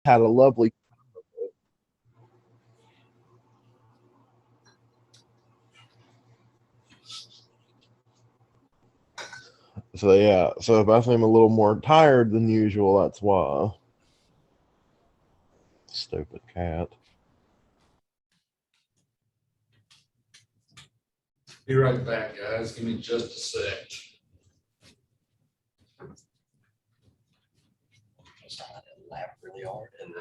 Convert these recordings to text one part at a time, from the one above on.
had a lovely. So yeah, so if I seem a little more tired than usual, that's why. Stupid cat. Be right back, guys. Give me just a sec. Laugh really hard and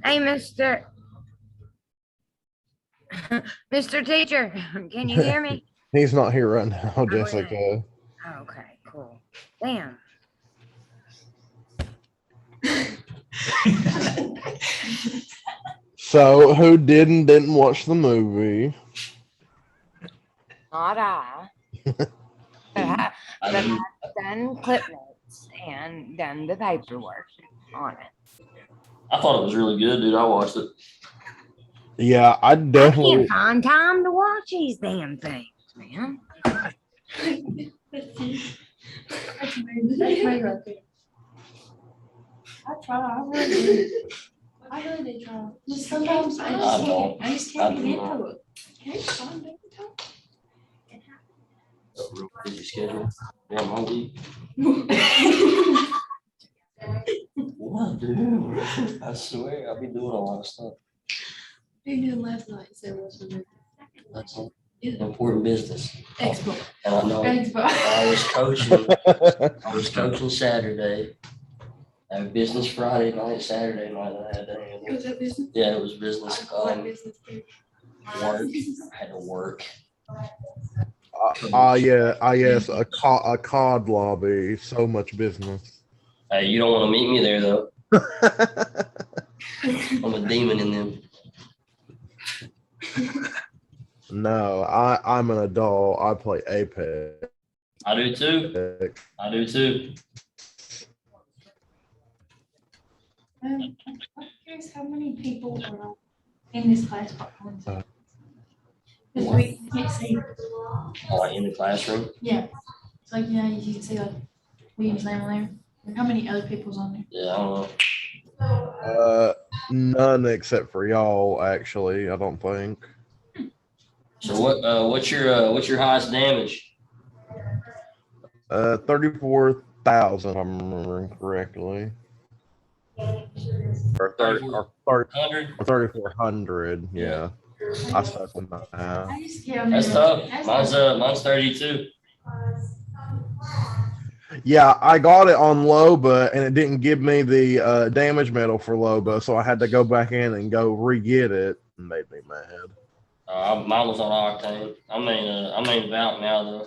Hey, Mr. Teacher, can you hear me? He's not here right now, Oh, Jessica. yeah. Okay, cool. Damn. So who didn't watch the movie? Not I. But I've done clip notes and done the paperwork on it. I thought it was really good, dude. I watched it. Yeah, I I definitely. can't find time to watch these damn things, man. That's me right there. I try. I really did try. Just sometimes I just can't get into it. Can't find it. Real busy schedule. Damn hungry. What, dude? I swear, I'll be doing a lot of stuff. What you doing last night? So what's the movie? That's important business. Expo. And I know Expo. I was coaching Saturday. I had business Friday night, Saturday night. I had to handle. Was that business? Yeah, it was business. Business too. Work. I had to work. Yes, a COD lobby. So much business. Hey, you don't want to meet me there though. I'm a demon in them. No, I'm an adult. I play Apex. I do too. I do too. I'm curious how many people are in this class. Because we can't see. Oh, like in the classroom. Yeah. It's like, yeah, you can see like William's name on there. Like, how many other people's on there? Yeah, I don't know. None except for y'all. Actually, I don't think. So what's your highest damage? 34,000. I'm remembering correctly. Or 3,400. Yeah, I suck with math. That's tough. Mine's 32. Yeah, I got it on Loba, and it didn't give me the damage medal for Loba, so I had to go back in and go re-get it. It made me mad. Mine was on Octane. I'm in Valk now though.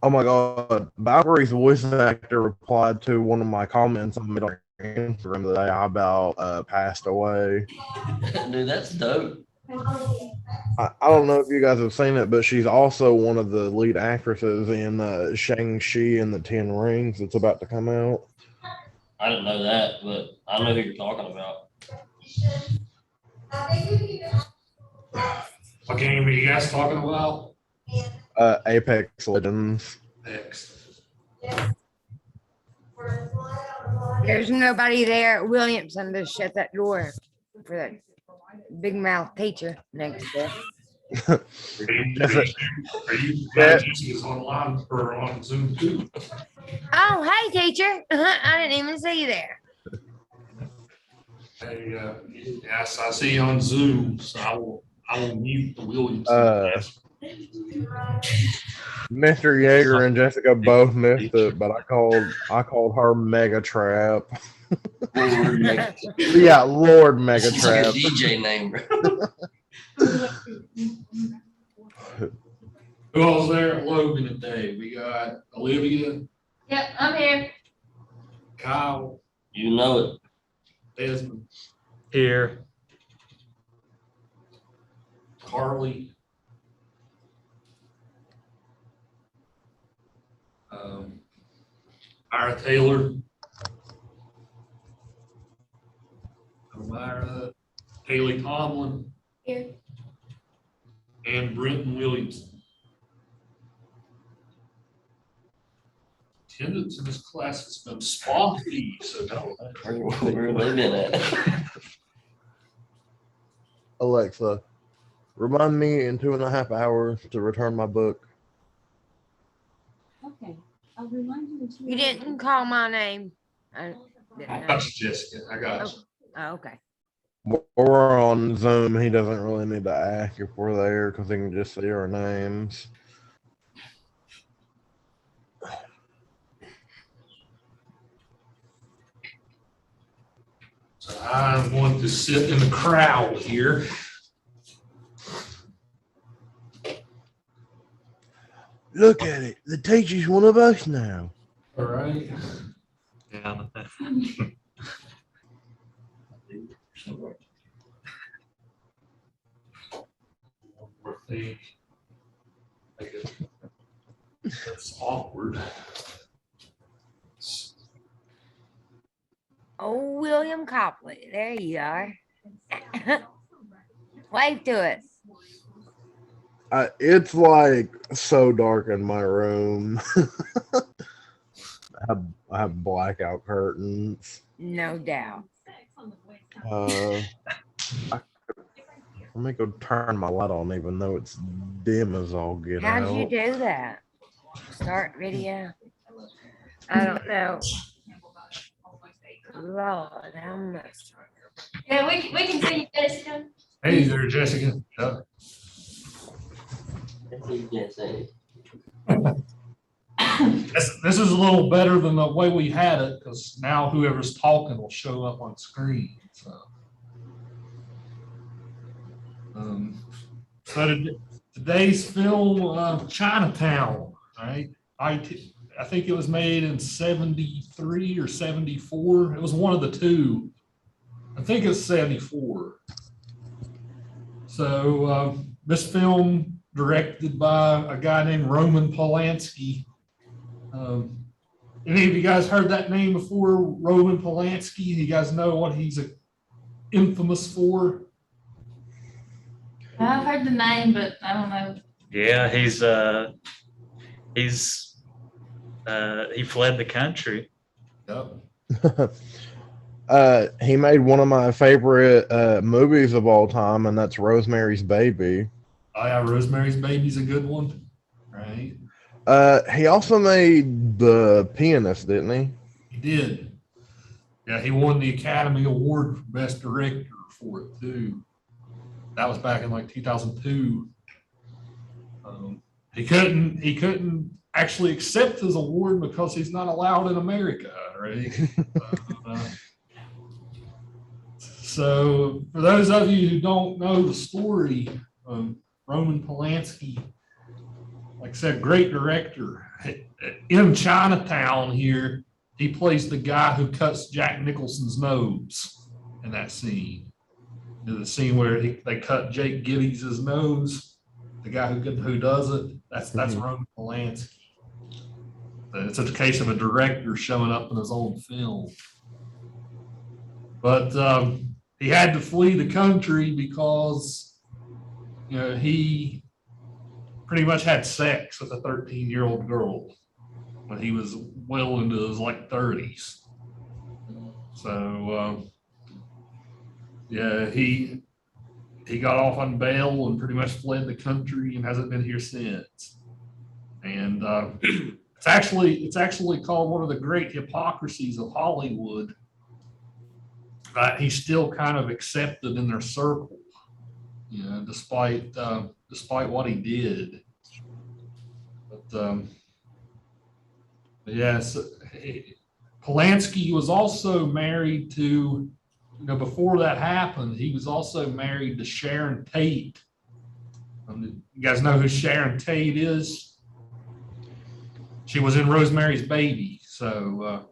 Oh my god, Valkyrie's voice actor replied to one of my comments on Instagram today. I about passed away. Dude, that's dope. I don't know if you guys have seen it, but she's also one of the lead actresses in Shang-Chi and the Ten Rings that's about to come out. I didn't know that, but I know who you're talking about. What game are you guys talking about? Apex Legends. Next. There's nobody there. Williamson just shut that door for that big mouth teacher next door. Are you Jessica's online or on Zoom too? Oh, hey, teacher. I didn't even see you there. Hey, yes, I see you on Zoom, so I will mute the Williams. Mr. Yeager and Jessica both missed it, but I called her Mega Trap. Lord Mega. Yeah, Lord Mega It's like a Trap. DJ name, bro. Who all's there at Logan today? We got Olivia, Yep, I'm here. Kyle, You know it. Desmond, Here. Carly, Ira Taylor. I don't Myra, Haley Tomlin, Here. and Brenton Williams. Attendance in this class has been spotty, so no. We're living it. Alexa, remind me in 2.5 hours to return my book. Okay, I'll remind you. that You didn't call my name. I didn't I know. got you, Jessica. I got you. Oh, okay. We're on Zoom. He doesn't really need to ask if we're there because he can just see our names. So I'm going to sit in the crowd here. Look at it. The teacher's one of us now. All right. Yeah. One more thing. That's awkward. Oh, William Copley. There you are. Wave to it. It's like so dark in my room. I have blackout curtains. No doubt. Let me go turn my light on, even though it's dim as all get How'd out. you do that? Start video? I don't know. Lord, how much? Yeah, we can see you, Jessica. Hey there, Jessica. He can't say. This is a little better than the way we had it because now whoever's talking will show up on screen. So today's film, Chinatown, right? I think it was made in 73 or 74. It was one of the two. I think it's 74. So this film directed by a guy named Roman Polanski. Any of you guys heard that name before? Roman Polanski? You guys know what he's infamous for? I've heard the name, but I don't know. Yeah, he fled the country. Yep. He made one of my favorite movies of all time, and that's Rosemary's Baby. Oh yeah, Rosemary's Baby's a good one, right? He also made The Pianist, didn't he? He did. Yeah, he won the Academy Award for Best Director for it too. That was back in like 2002. He couldn't actually accept his award because he's not allowed in America, right? So for those of you who don't know the story, Roman Polanski, like I said, great director. In Chinatown here, he plays the guy who cuts Jack Nicholson's nose in that scene. The scene where they cut Jake Giddy's nose, the guy who does it, that's Roman Polanski. It's a case of a director showing up in his own film. But he had to flee the country because, he pretty much had sex with a 13-year-old girl when he was well into his like 30s. So yeah, he got off on bail and pretty much fled the country and hasn't been here since. And it's actually called one of the great hypocrisies of Hollywood that he's still kind of accepted in their circle, despite what he did. But yes, Polanski was also married to, before that happened, he was also married to Sharon Tate. You guys know who Sharon Tate is? She was in Rosemary's Baby. So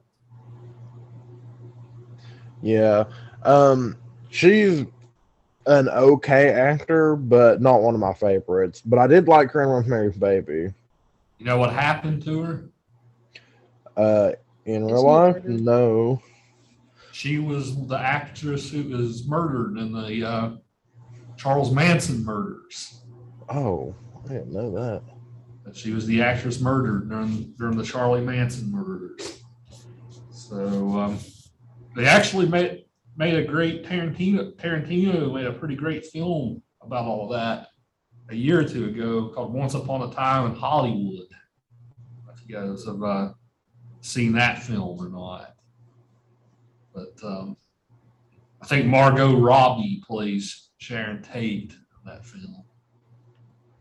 Yeah. She's an okay actor, but not one of my favorites. But I did like her in Rosemary's Baby. you know what happened to her? In real life, no. She was the actress who was murdered in the Charles Manson murders. Oh, I didn't know that. She was the actress murdered during the Charlie Manson murders. So they actually made a great Tarantino made a pretty great film about all of that a year or two ago called Once Upon a Time in Hollywood. I don't know if you guys have seen that film or not. But I think Margot Robbie plays Sharon Tate in that film.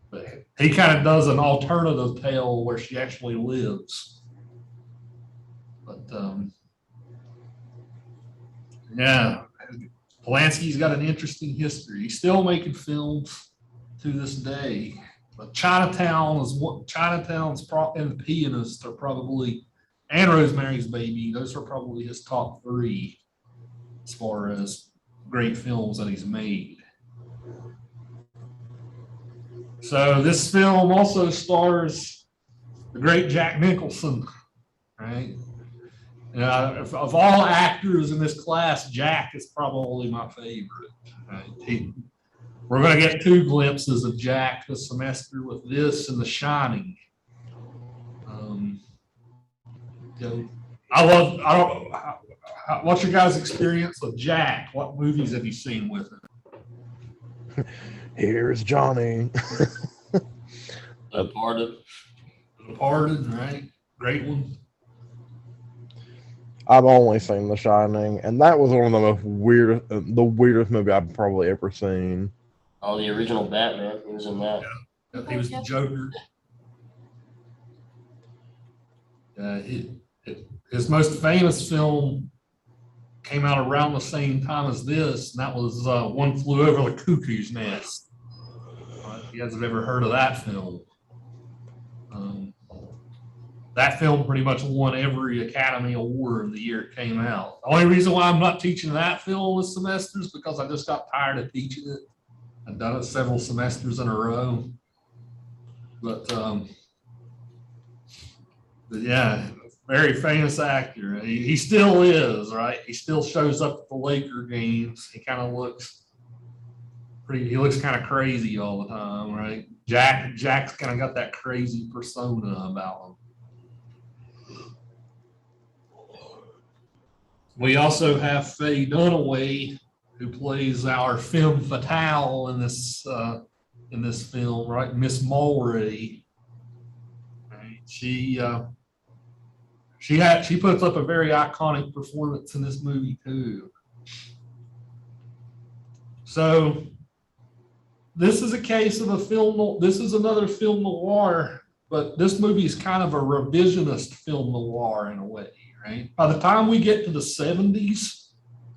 But he kind of does an alternative tale where she actually lives. But yeah, Polanski's got an interesting history. He's still making films to this day. But Chinatown's and The Pianist are probably, and Rosemary's Baby, those are probably his top three as far as great films that he's made. So this film also stars the great Jack Nicholson, right? Of all actors in this class, Jack is probably my favorite. Right? We're going to get 2 glimpses of Jack this semester with this and The Shining. What's your guys' experience with Jack? What movies have you seen with him? Here's Johnny. Departed. Departed, right? Great one. I've only seen The Shining, and that was one of the weirdest movie I've probably ever seen. Oh, the original Batman. He was in that. He was the Joker. His most famous film came out around the same time as this, and that was One Flew Over the Cuckoo's Nest. If you guys have ever heard of that film. That film pretty much won every Academy Award the year it came out. The only reason why I'm not teaching that film this semester is because I just got tired of teaching it. I've done it several semesters in a row. But yeah, very famous actor. He still is, right? He still shows up at the Laker games. He kind of looks kind of crazy all the time, right? Jack's kind of got that crazy persona about him. We also have Faye Dunaway, who plays our femme fatale in this film, right? Miss Mulray. Right? She puts up a very iconic performance in this movie too. So this is a case of a film. This is another film noir, but this movie is kind of a revisionist film noir in a way, right? By the time we get to the 70s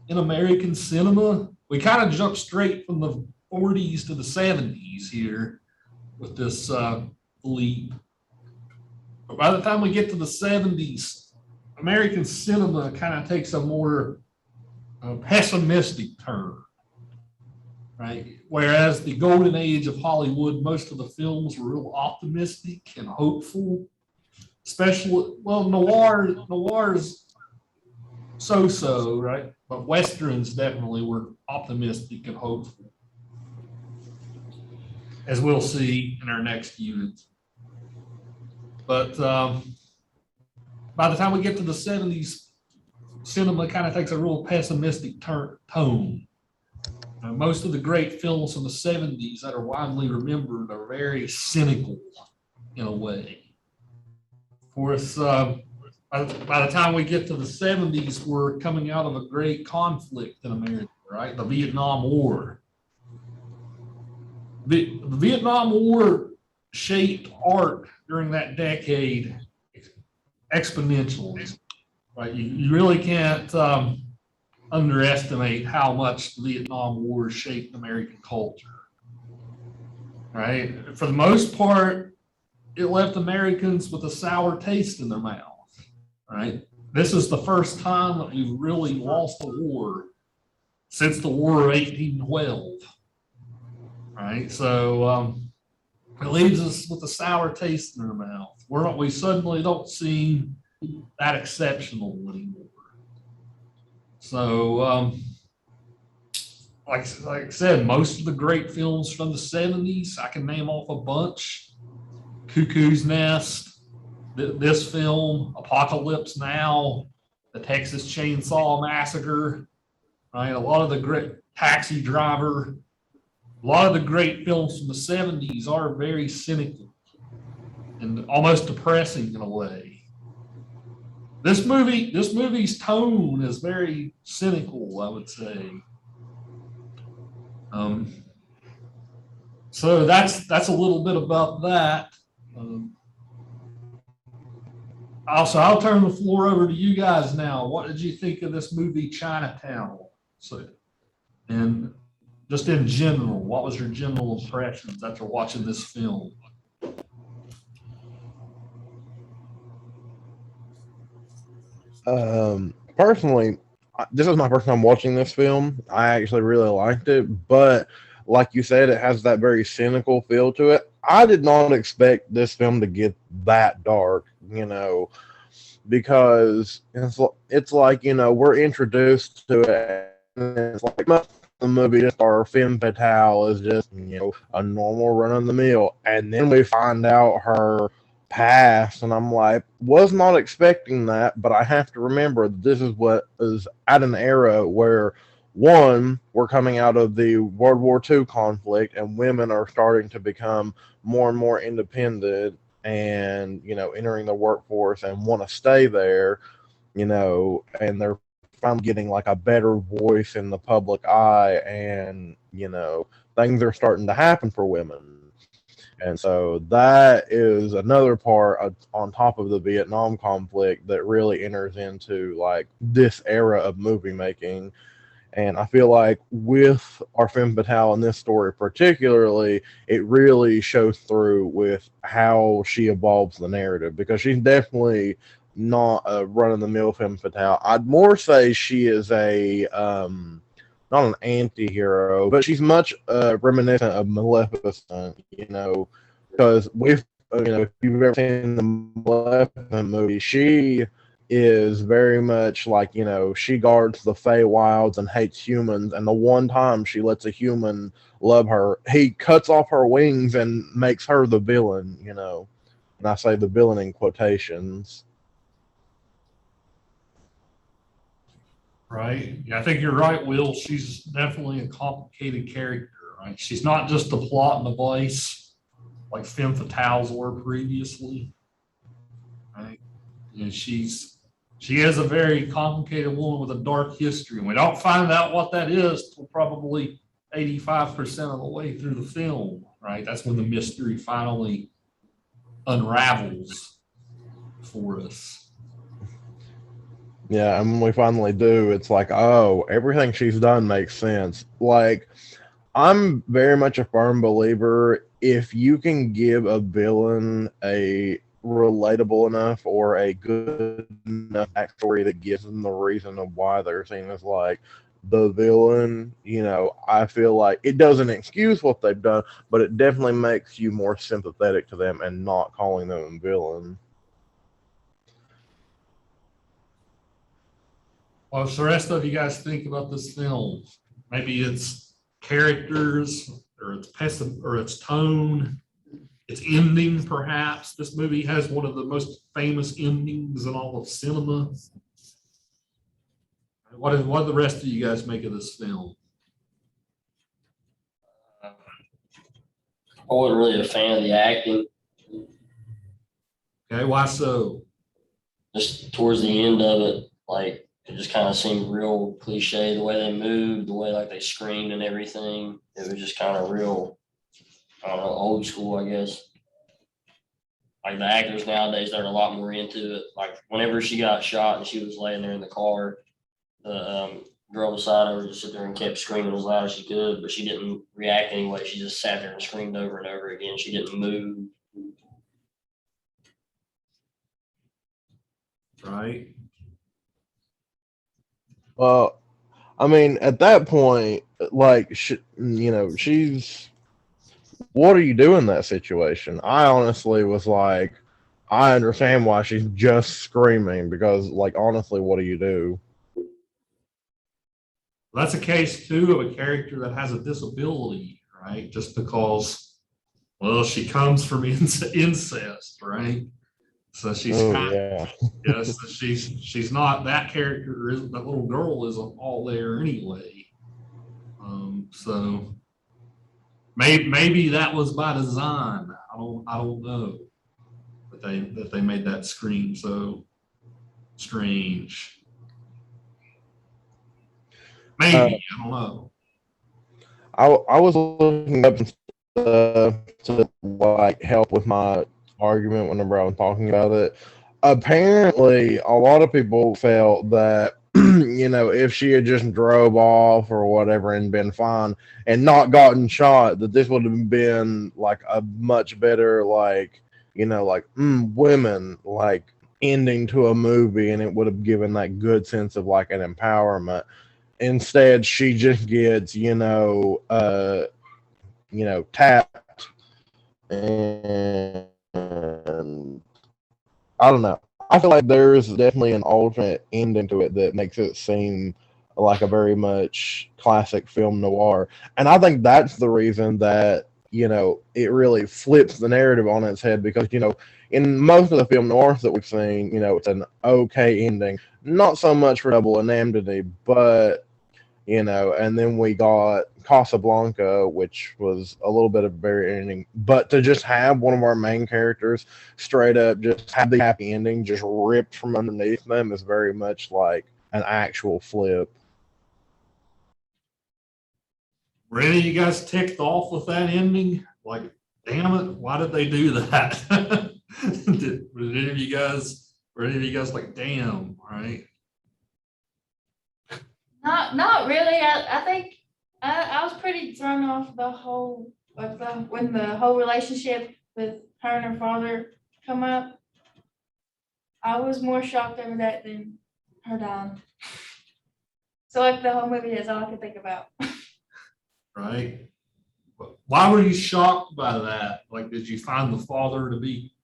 in American cinema, we kind of jump straight from the 40s to the 70s here with this leap. But by the time we get to the 70s, American cinema kind of takes a more pessimistic turn, right? Whereas the golden age of Hollywood, most of the films were real optimistic and hopeful. Especially, well, noir's so-so, right? But Westerns definitely were optimistic and hopeful, as we'll see in our next unit. But by the time we get to the 70s, cinema kind of takes a real pessimistic tone. Most of the great films from the 70s that are widely remembered are very cynical in a way. Of course, by the time we get to the 70s, we're coming out of a great conflict in America, right? The Vietnam War. The Vietnam War shaped art during that decade exponentially, right? You really can't underestimate how much the Vietnam War shaped American culture, right? For the most part, it left Americans with a sour taste in their mouth, right? This is the first time that we've really lost a war since the War of 1812, right? So it leaves us with a sour taste in our mouth. We suddenly don't seem that exceptional anymore. So, like I said, most of the great films from the 70s, I can name off a bunch. Cuckoo's Nest, this film, Apocalypse Now, the Texas Chainsaw Massacre, right? A lot of the great Taxi Driver, a lot of the great films from the 70s are very cynical and almost depressing in a way. This movie's tone is very cynical, I would say. So that's a little bit about that. Also, I'll turn the floor over to you guys now. What did you think of this movie, Chinatown? So, and just in general, what was your general impressions after watching this film? Personally, this is my first time watching this film. I actually really liked it, but like you said, it has that very cynical feel to it. I did not expect this film to get that dark, because it's like, we're introduced to it, and it's like most of the movie, just our femme fatale is just, a normal run of the mill, and then we find out her past, and I'm like, was not expecting that, but I have to remember this is what is at an era where, one, we're coming out of the World War II conflict, and women are starting to become more and more independent, and entering the workforce and want to stay there, and they're finally getting like a better voice in the public eye, and things are starting to happen for women. And so that is another part on top of the Vietnam conflict that really enters into like this era of movie making. And I feel like with our femme fatale in this story particularly, it really shows through with how she evolves the narrative, because she's definitely not a run-of-the-mill femme fatale. I'd more say she is a not an anti-hero, but she's much reminiscent of Maleficent, because if you've ever seen the Maleficent movie, she is very much like, she guards the Feywilds and hates humans, and the one time she lets a human love her, he cuts off her wings and makes her the villain, and I say the villain in quotations. Right. Yeah, I think you're right, Will. She's definitely a complicated character, right? She's not just a plot and device like femme fatales were previously, right? And she is a very complicated woman with a dark history. And we don't find out what that is till probably 85% of the way through the film, right? That's when the mystery finally unravels for us. Yeah, and when we finally do, it's like, oh, everything she's done makes sense. Like, I'm very much a firm believer, if you can give a villain a relatable enough or a good enough backstory that gives them the reason of why they're seen as like the villain, I feel like it doesn't excuse what they've done, but it definitely makes you more sympathetic to them and not calling them a villain. Well, so the rest of you guys think about this film? Maybe it's characters, or its tone, its ending, perhaps. This movie has one of the most famous endings in all of cinema. What do the rest of you guys make of this film? I wasn't really a fan of the acting. Okay, why so? Just towards the end of it, like, it just kind of seemed real cliche, the way they moved, the way like they screamed and everything. It was just kind of real, I don't know, old school, I guess. Like the actors nowadays, they're a lot more into it. Like whenever she got shot and she was laying there in the car, the girl beside her just sit there and kept screaming as loud as she could, but she didn't react anyway. She just sat there and screamed over and over again. She didn't move. Right. Well, I mean, at that point, like, she's. What do you do in that situation? I honestly was like, I understand why she's just screaming, because, like, honestly, what do you do? That's a case too of a character that has a disability, right? Just because, well, she comes from incest, right? So she's Oh kind of, yeah. yes, so she's not, that character isn't, that little girl isn't all there anyway. So maybe that was by design. I don't know. That they made that scream so strange. Maybe, I don't know. I was looking up to like help with my argument whenever I was talking about it. Apparently, a lot of people felt that if she had just drove off or whatever and been fine and not gotten shot, that this would have been like a much better women like ending to a movie, and it would have given that good sense of like an empowerment. Instead, she just gets, tapped, and I don't know. I feel like there's definitely an alternate ending to it that makes it seem like a very much classic film noir, and I think that's the reason that it really flips the narrative on its head because in most of the film noirs that we've seen, it's an okay ending, not so much for Double Indemnity, but and then we got Casablanca, which was a little bit of a very ending. But to just have one of our main characters straight up just have the happy ending just ripped from underneath them is very much like an actual flip. Were any of you guys ticked off with that ending? Like, damn it, why did they do that? Were any of you guys like, damn, right? Not really. I think I was pretty thrown off the whole when the whole relationship with her and her father come up. I was more shocked over that than her dying. So like the whole movie is all I could think about. Right? Why were you shocked by that? Like, did you find the father to be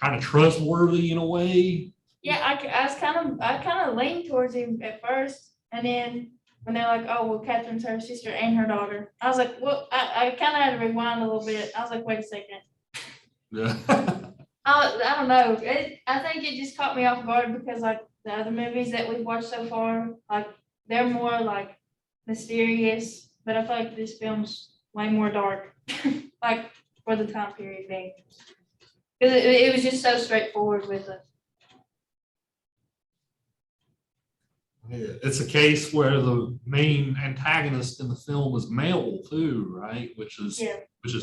kind of trustworthy in a way? Yeah, I kind of leaned towards him at first, and then when they're like, "Oh, well, Catherine's her sister and her daughter," I was like, "Well," I kind of had to rewind a little bit. I was like, "Wait a second." Yeah. I don't know. I think it just caught me off guard because like the other movies that we've watched so far, like they're more like mysterious, but I feel like this film's way more dark, like for the time period being. Because it was just so straightforward with it. It's a case where the main antagonist in the film is male too, right? Which is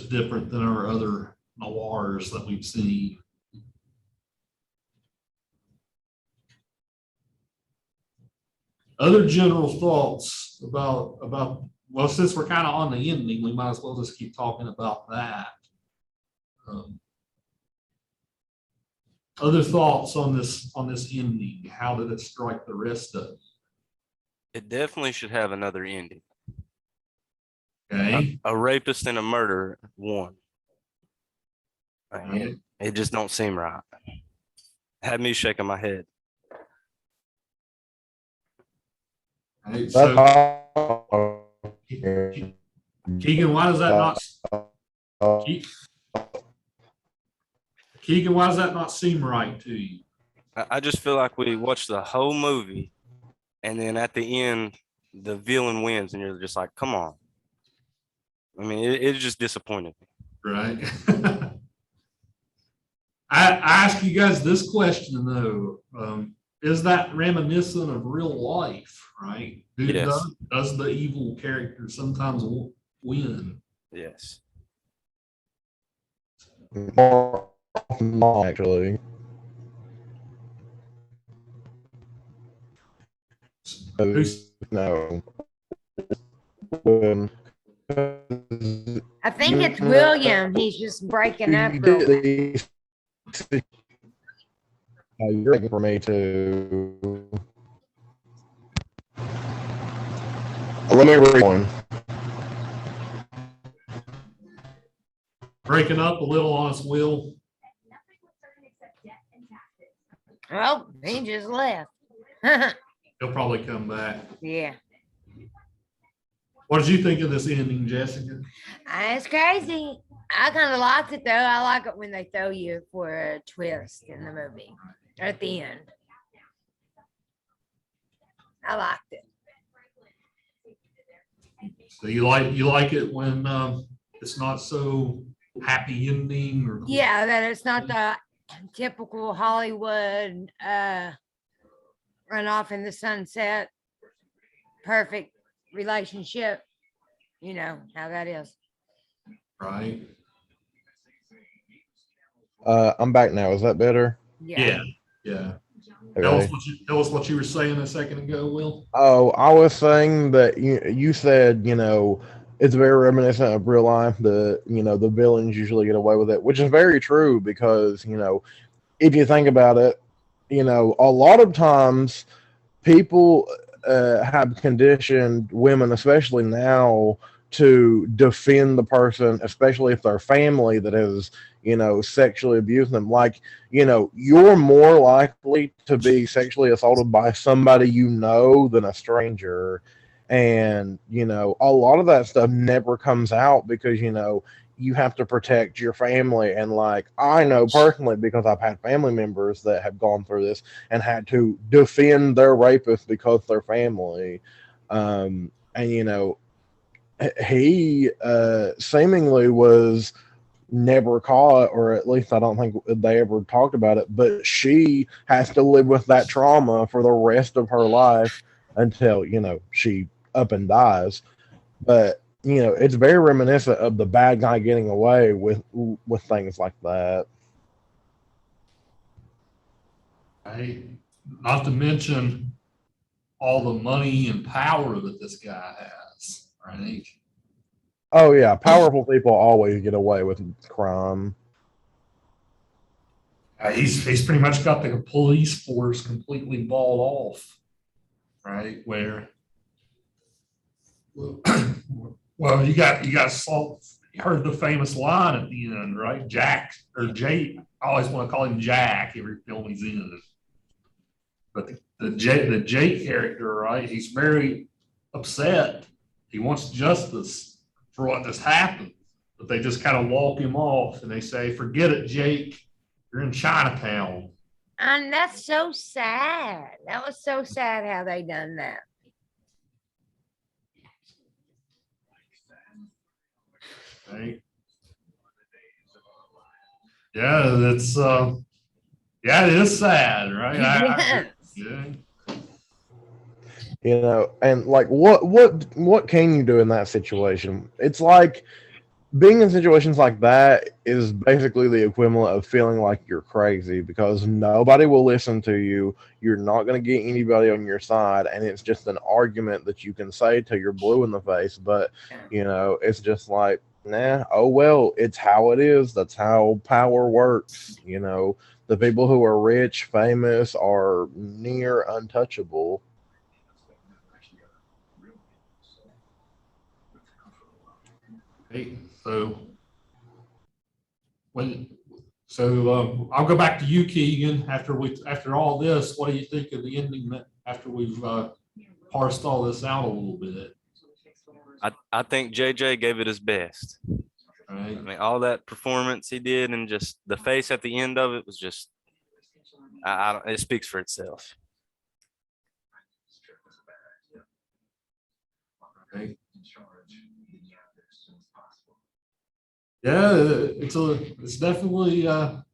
different than our other noirs that we've seen. Other general thoughts about well, since we're kind of on the ending, we might as well just keep talking about that. Other thoughts on this ending? How did it strike the rest of it? It definitely should have another ending. Okay. A rapist and a murderer won. Right. It just don't seem right. Had me shaking my head. Right, so Keegan, why does that not? Keegan, why does that not seem right to you? I just feel like we watched the whole movie, and then at the end, the villain wins, and you're just like, "Come on!" I mean, it just disappointed me. Right. I ask you guys this question though: is that reminiscent of real life? Right? Yes. Does the evil character sometimes win? Yes. More often not, actually. No. I think it's William. He's just breaking up real bad. You're looking for me to. Let me read one. Breaking up a little on us, Will. Oh, he just left. He'll probably come back. Yeah. What did you think of this ending, Jessica? It's crazy. I kind of liked it though. I like it when they throw you for a twist in the movie at the end. I liked it. So you like it when it's not so happy ending, or Yeah, that it's not the typical Hollywood run off in the sunset, perfect relationship. You know how that is. right? I'm back now. Is that better? Yeah, yeah. Okay. Tell us what you were saying a second ago, Will. Oh, I was saying that you said, it's very reminiscent of real life. The villains usually get away with it, which is very true because, if you think about it, a lot of times people have conditioned women, especially now, to defend the person, especially if they're family that has, sexually abused them. Like, you're more likely to be sexually assaulted by somebody than a stranger. And, a lot of that stuff never comes out because, you have to protect your family. And like, I know personally because I've had family members that have gone through this and had to defend their rapist because they're family. And, he seemingly was never caught, or at least I don't think they ever talked about it, but she has to live with that trauma for the rest of her life until, she up and dies. But, it's very reminiscent of the bad guy getting away with things like that. Right? Not to mention all the money and power that this guy has, right? Oh yeah, powerful people always get away with crime. He's pretty much got the police force completely balled off, right? Where, well, you got Salt. You heard the famous line at the end, right? Jack or Jake. I always want to call him Jack every film he's in. But the Jake character, right? He's very upset. He wants justice for what just happened, but they just kind of walk him off and they say, "Forget it, Jake. You're in Chinatown." And that's so sad. That was so sad how they done that. Right? Yeah, that's yeah, it is sad, right? Yeah. And like what can you do in that situation? It's like being in situations like that is basically the equivalent of feeling like you're crazy because nobody will listen to you. You're not going to get anybody on your side, and it's just an argument that you can say till you're blue in the face. But it's just like, nah, oh well, it's how it is. That's how power works. The people who are rich, famous, are near untouchable. Hey, I'll go back to you, Keegan. After all this, what do you think of the ending after we've parsed all this out a little bit? I think JJ gave it his best. Right. I mean, all that performance he did, and just the face at the end of it was just, it speaks for itself. Okay. Yeah, it's definitely a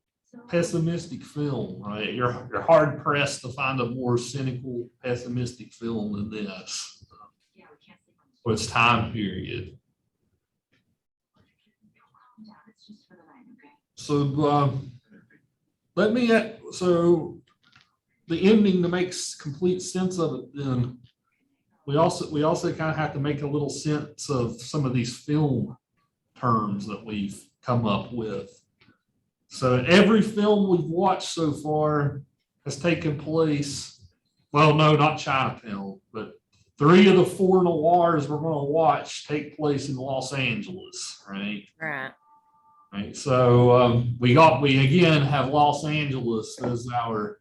pessimistic film, right? You're hard pressed to find a more cynical, pessimistic film than this for its time period. So so the ending, to make complete sense of it, then we also kind of have to make a little sense of some of these film terms that we've come up with. So every film we've watched so far has taken place, well, no, not Chinatown, but 3 of the 4 noirs we're going to watch take place in Los Angeles, right? Right. Right. So we again have Los Angeles as our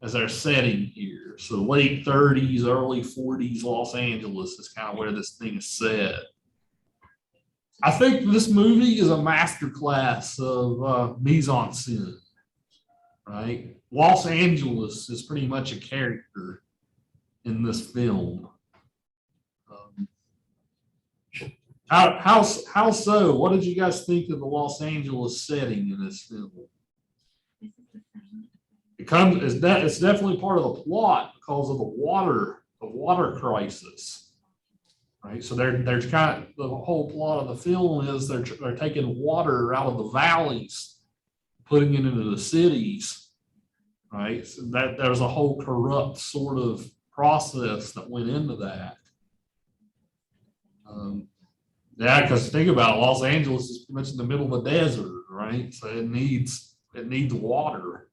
as our setting here. So late 30s, early 40s, Los Angeles is kind of where this thing is set. I think this movie is a masterclass of mise en scène, right? Los Angeles is pretty much a character in this film. How so? What did you guys think of the Los Angeles setting in this film? It's definitely part of the plot because of the water crisis, right? So there's kind of the whole plot of the film is they're taking water out of the valleys, putting it into the cities, right? So that there's a whole corrupt sort of process that went into that. Yeah, because think about it, Los Angeles is pretty much in the middle of the desert, right? So it needs water,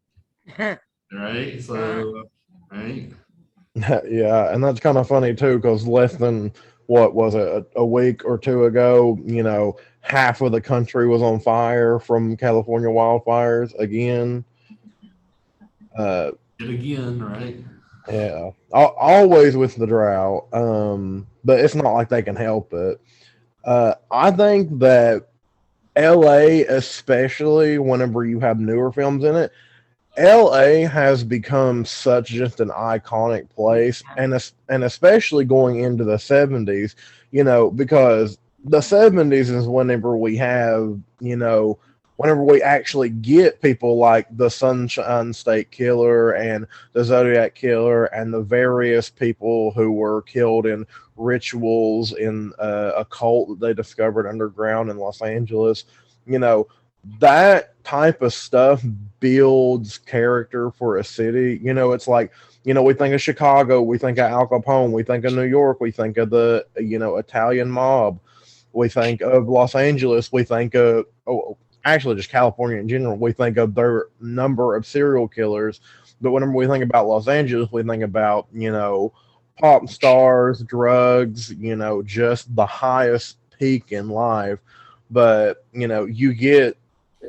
right? So, right. Yeah, and that's kind of funny too, because less than what was it, a week or two ago, half of the country was on fire from California wildfires again. It again, right? Yeah, always with the drought. But it's not like they can help it. I think that LA, especially whenever you have newer films in it, LA has become such just an iconic place, and especially going into the 70s, because the 70s is whenever we have, whenever we actually get people like the Sunshine State Killer and the Zodiac Killer and the various people who were killed in rituals in a cult that they discovered underground in Los Angeles, that type of stuff builds character for a city. It's like, we think of Chicago, we think of Al Capone, we think of New York, we think of the, Italian mob, we think of Los Angeles, we think of, actually just California in general, we think of their number of serial killers. But whenever we think about Los Angeles, we think about, pop stars, drugs, just the highest peak in life. But, you get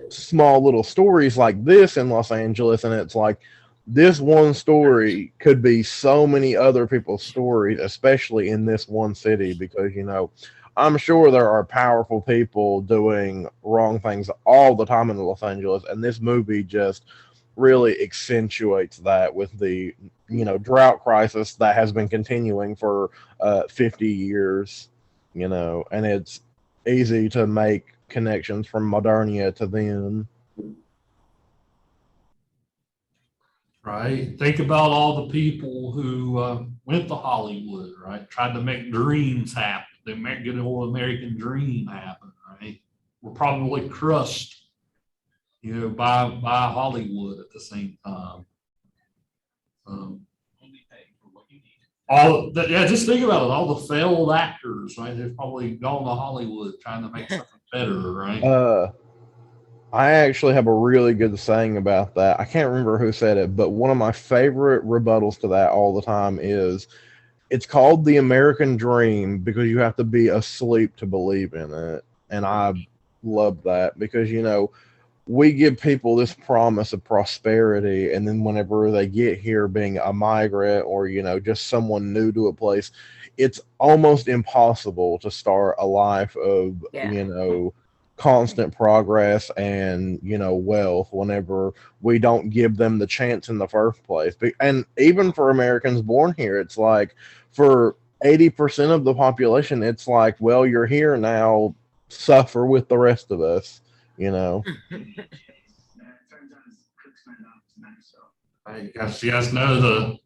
small little stories like this in Los Angeles, and it's like this one story could be so many other people's stories, especially in this one city, because I'm sure there are powerful people doing wrong things all the time in Los Angeles, and this movie just really accentuates that with the drought crisis that has been continuing for 50 years, and it's easy to make connections from Modernia to then. Right. Think about all the people who went to Hollywood, right? Tried to make dreams happen. They make get an old American dream happen, right? Were probably crushed, by Hollywood at the same time. Just think about it. All the failed actors, right? They've probably gone to Hollywood trying to make something better, right? I actually have a really good saying about that. I can't remember who said it, but one of my favorite rebuttals to that all the time is it's called the American Dream because you have to be asleep to believe in it. And I love that because, we give people this promise of prosperity, and then whenever they get here being a migrant or, just someone new to a place, it's almost impossible to start a life of, constant progress and wealth whenever we don't give them the chance in the first place. And even for Americans born here, it's like for 80% of the population, it's like, well, you're here now, suffer with the rest of us. You guys know the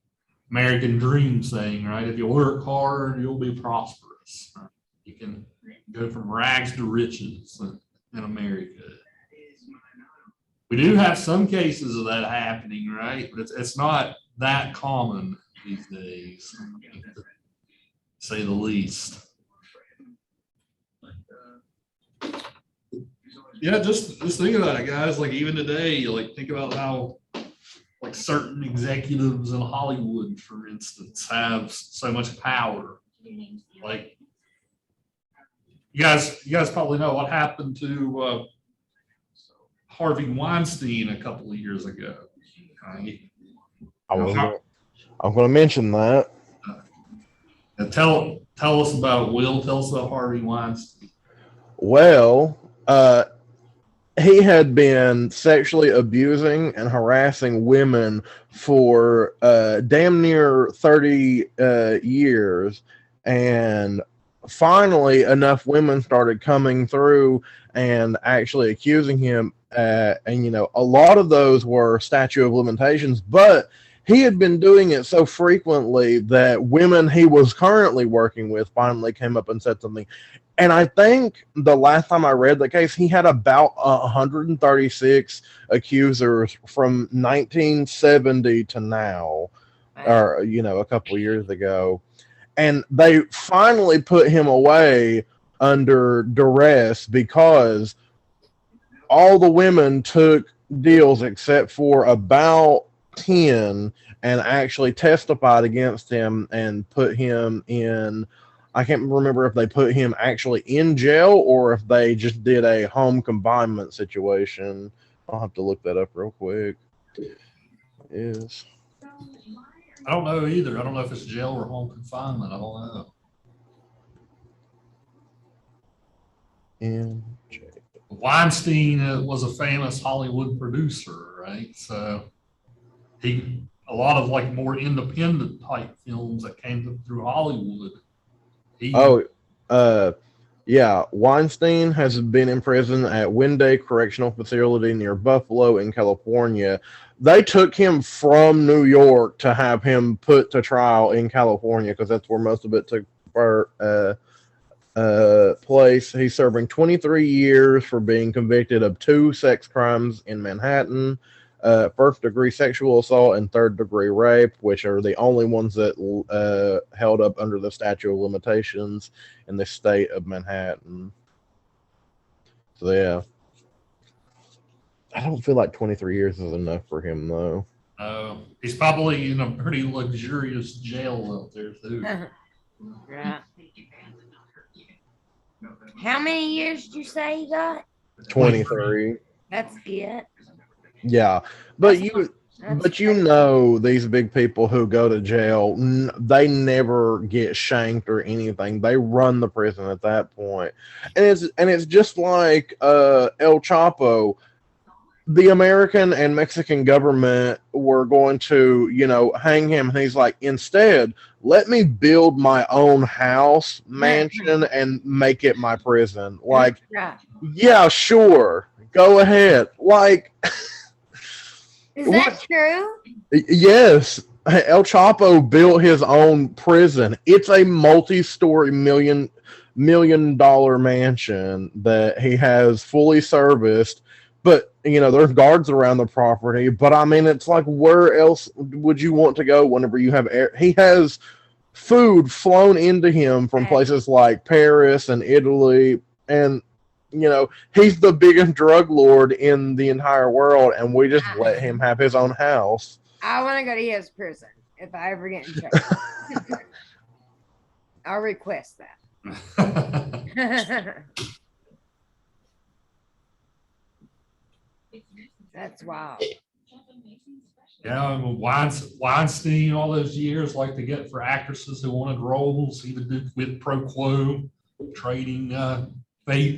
American dream saying, right? If you work hard, you'll be prosperous. Right? You can go from rags to riches in America. We do have some cases of that happening, right? But it's not that common these days, to say the least. Yeah, just think about it, guys. Like even today, like think about how like certain executives in Hollywood, for instance, have so much power. Like you guys probably know what happened to Harvey Weinstein a couple of years ago. I was gonna, I'm going to mention that. And tell us about Will. Tell us about Harvey Weinstein. Well, he had been sexually abusing and harassing women for damn near 30 years. And finally, enough women started coming through and actually accusing him. And, you know, a lot of those were statute of limitations, but he had been doing it so frequently that women he was currently working with finally came up and said something. And I think the last time I read the case, he had about 136 accusers from 1970 to now, or, you know, a couple of years ago. And they finally put him away under duress because all the women took deals except for about 10 and actually testified against him and put him in. I can't remember if they put him actually in jail or if they just did a home confinement situation. I'll have to look that up real quick. Is I don't know either. I don't know if it's jail or home confinement. I don't know. in jail. Weinstein was a famous Hollywood producer, right? So a lot of like more independent type films that came through Hollywood. Yeah. Weinstein has been in prison at Winday Correctional Facility near Buffalo in California. They took him from New York to have him put to trial in California because that's where most of it took place. He's serving 23 years for being convicted of 2 sex crimes in Manhattan, first-degree sexual assault and third-degree rape, which are the only ones that held up under the statute of limitations in the state of Manhattan. So, yeah. I don't feel like 23 years is enough for him, though. He's probably in a pretty luxurious jail out there, too. Right. How many years did you say he got? 23. That's good. Yeah. But you know these big people who go to jail, they never get shanked or anything. They run the prison at that point. And it's just like El Chapo. The American and Mexican government were going to, you know, hang him. And he's like, instead, let me build my own house, mansion, and make it my prison. Like, yeah, sure. Go ahead. Like, is that true? Yes. El Chapo built his own prison. It's a multi-story million dollar mansion that he has fully serviced. But, you know, there's guards around the property. But, I mean, it's like, where else would you want to go whenever you have air? He has food flown into him from places like Paris and Italy. And, you know, he's the biggest drug lord in the entire world. And we just let him have his own house. I want to go to his prison if I ever get in trouble. I'll request that. That's wild. Yeah, Weinstein, all those years, like to get for actresses who wanted roles. He would do quid pro quo, trading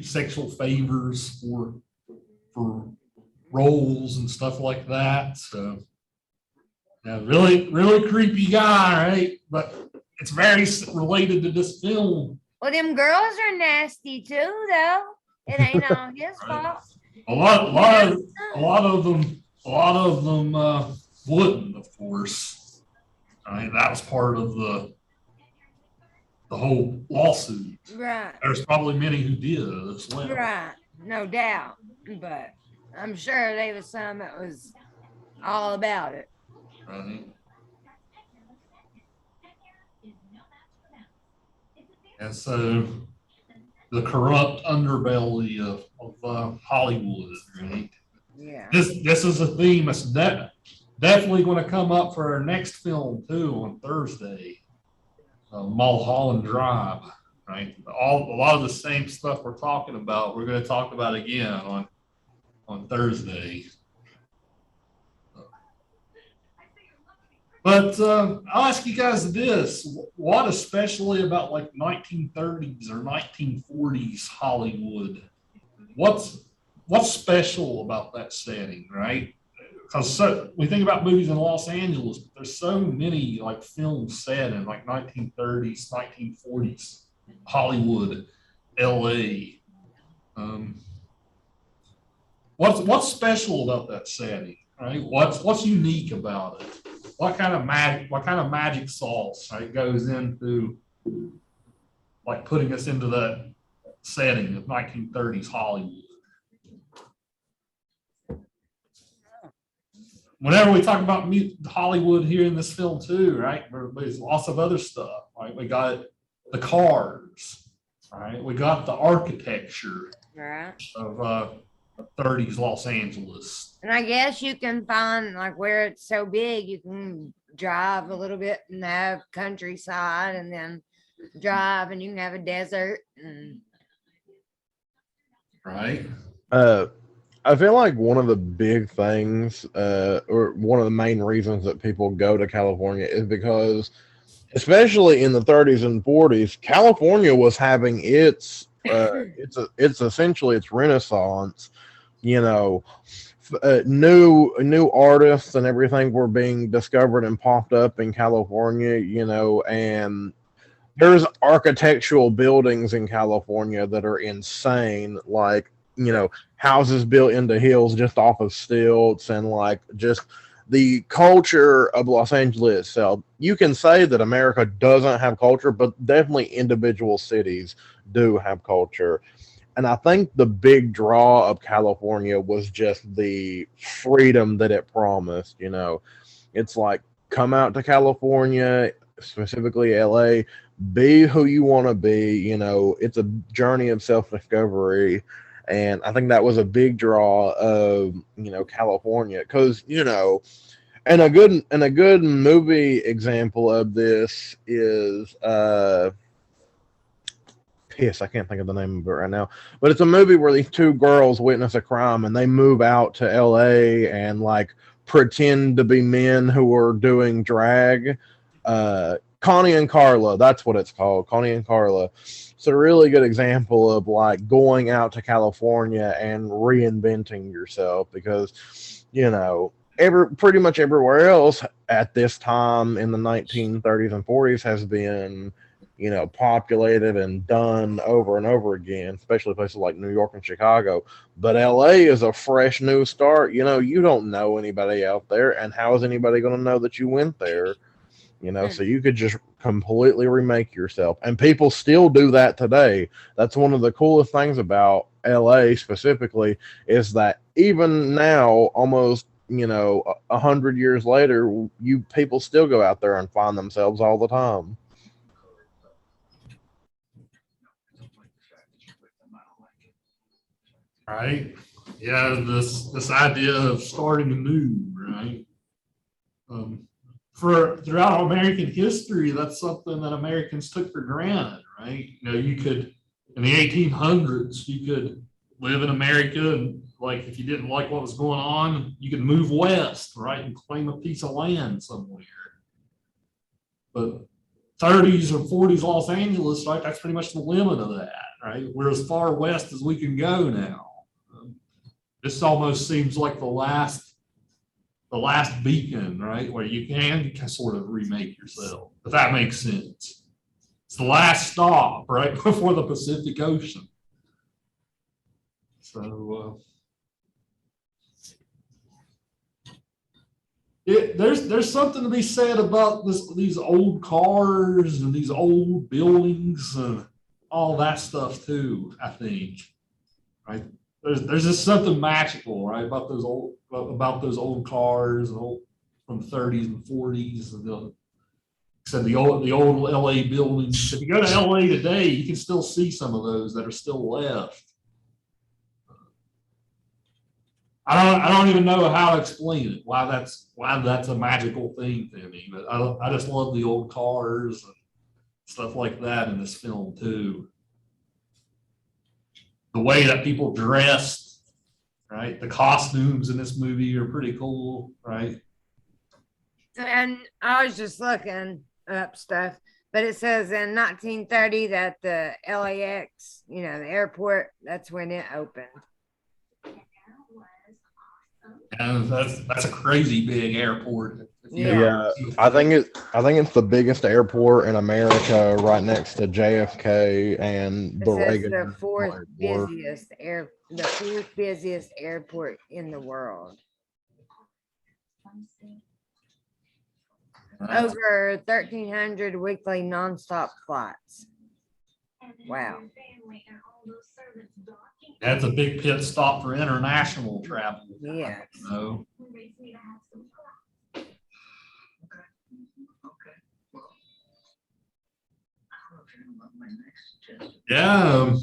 sexual favors for roles and stuff like that. So, yeah, really creepy guy, right? But it's very related to this film. Well, them girls are nasty too, though. It ain't all his fault. A lot of them wouldn't, of course. I mean, that was part of the whole lawsuit. Right. There's probably many who did as well. Right, no doubt. But I'm sure there was some that was all about it. Right. And so the corrupt underbelly of Hollywood, right? Yeah. This is a theme that's definitely going to come up for our next film too on Thursday, Mulholland Drive, right? A lot of the same stuff we're talking about, we're going to talk about again on Thursday. But I'll ask you guys this: what especially about like 1930s or 1940s Hollywood? What's what's special about that setting, right? Because we think about movies in Los Angeles, but there's so many like films set in like 1930s, 1940s Hollywood, LA. Um, what's special about that setting, right? What's unique about it? What kind of magic sauce, right, goes into like putting us into that setting of 1930s Hollywood? Whenever we talk about Hollywood here in this film too, right? There's lots of other stuff. Right? We got the cars, right? We got the architecture Right. of 30s Los Angeles. And I guess you can find like where it's so big, you can drive a little bit and have countryside, and then drive and you can have a desert. And Right. Uh, I feel like one of the big things, or one of the main reasons that people go to California is because, especially in the 30s and 40s, California was having it's essentially its renaissance. You know, new artists and everything were being discovered and popped up in California. You know, and there's architectural buildings in California that are insane, like, houses built into hills just off of stilts, and like just the culture of Los Angeles itself. You can say that America doesn't have culture, but definitely individual cities do have culture. And I think the big draw of California was just the freedom that it promised. It's like, come out to California, specifically LA, be who you want to be. It's a journey of self discovery. And I think that was a big draw of, California. Because, and a good movie example of this is piss, I can't think of the name of it right now, but it's a movie where these two girls witness a crime and they move out to LA and like pretend to be men who are doing drag. Connie and Carla, that's what it's called, Connie and Carla. It's a really good example of like going out to California and reinventing yourself, because pretty much everywhere else at this time in the 1930s and 40s has been populated and done over and over again, especially places like New York and Chicago. But LA is a fresh new start. You don't know anybody out there, and how is anybody going to know that you went there? So you could just completely remake yourself. And people still do that today. That's one of the coolest things about LA specifically, is that even now, almost 100 years later, people still go out there and find themselves all the time. Right. Yeah. This idea of starting anew, right? For throughout American history, that's something that Americans took for granted, right? You could, in the 1800s, you could live in America, and like if you didn't like what was going on, you could move west, right, and claim a piece of land somewhere. But 30s or 40s Los Angeles, right, that's pretty much the limit of that, right? We're as far west as we can go now. This almost seems like the last beacon, right, where you can sort of remake yourself, if that makes sense. It's the last stop, right, before the Pacific Ocean. So there's something to be said about these old cars and these old buildings and all that stuff too, I think. Right? There's just something magical, right, about those old cars from the 30s and 40s, and the old LA buildings. If you go to LA today, you can still see some of those that are still left. I don't even know how to explain it, why that's a magical thing to me, but I just love the old cars and stuff like that in this film too. The way that people dressed, right? The costumes in this movie are pretty cool, right? And I was just looking up stuff, but it says in 1930 that the LAX, the airport, that's when it opened. And that's a crazy big airport. If you Yeah. ever- Yeah, I think it's the biggest airport in America, right next to JFK and It the says Reagan the fourth Airport. busiest airport in the world. Over 1,300 weekly nonstop flights. Wow. That's a big pit stop for international travel. Yes. So, yeah, like